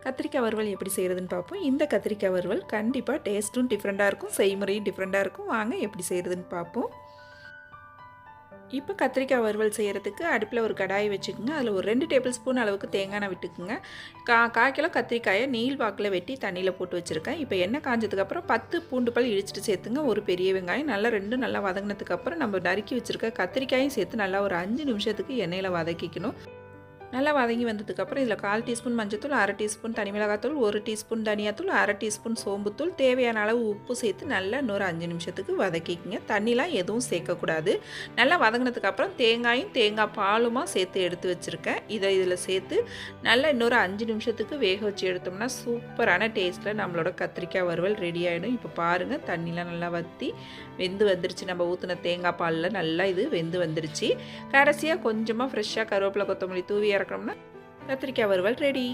கத்திரிக்காய் வறுவல் எப்படி செய்கிறதுன்னு பார்ப்போம். இந்த கத்திரிக்காய் வறுவல் கண்டிப்பாக டேஸ்ட்டும் டிஃப்ரெண்ட்டாக இருக்கும், செய்முறையும் டிஃப்ரெண்ட்டாக இருக்கும். வாங்க எப்படி செய்கிறதுன்னு பார்ப்போம். இப்போ கத்திரிக்காய் வறுவல் செய்கிறதுக்கு அடுப்பில் ஒரு கடாயை வச்சுக்கோங்க. அதில் ஒரு 2 டேபிள் ஸ்பூன் அளவுக்கு தேங்காய் எண்ணெய் விட்டுக்குங்க. 1/4 கிலோ கத்திரிக்காயை நீள் வாக்கில் வெட்டி தண்ணியில் போட்டு வச்சுருக்கேன். இப்போ எண்ணெய் காஞ்சதுக்கப்புறம் 10 பூண்டு பல் இடிச்சிட்டு சேர்த்துங்க. ஒரு பெரிய வெங்காயம் நல்லா நல்லா வதங்கினதுக்கப்புறம் நம்ம நறுக்கி வச்சுருக்க கத்திரிக்காயும் சேர்த்து நல்லா ஒரு 5 நிமிஷத்துக்கு எண்ணெயில் வதக்கிக்கணும். நல்லா வதங்கி வந்ததுக்கப்புறம் இதில் 1/4 டீஸ்பூன் மஞ்சத்தூள், 1/2 டீஸ்பூன் தனி மிளகாத்தூள், 1 டீஸ்பூன் தனியாத்தூள், 1/2 டீஸ்பூன் சோம்புத்தூள், தேவையான அளவு உப்பு சேர்த்து நல்லா இன்னொரு 5 நிமிஷத்துக்கு வதக்கிக்கங்க. தண்ணிலாம் எதுவும் சேர்க்கக்கூடாது. நல்லா வதங்கினதுக்கப்புறம் தேங்காயும் தேங்காய் பாலுமா சேர்த்து எடுத்து வச்சுருக்கேன். இதில் சேர்த்து நல்லா இன்னொரு 5 நிமிஷத்துக்கு வேக வச்சு எடுத்தோம்னா சூப்பரான டேஸ்ட்டில் நம்மளோட கத்திரிக்காய் வறுவல் ரெடி ஆகிடும். இப்போ பாருங்கள், தண்ணிலாம் நல்லா வற்றி வெந்து வந்துருச்சு. நம்ம ஊற்றின தேங்காய் பாலில் நல்லா இது வெந்து வந்துருச்சு. கடைசியாக கொஞ்சமாக ஃப்ரெஷ்ஷாக கருவேப்பிலை கொத்தமல்லி தூவி இறக்கணும்னா கத்திரிக்காய் வறுவல் ரெடி.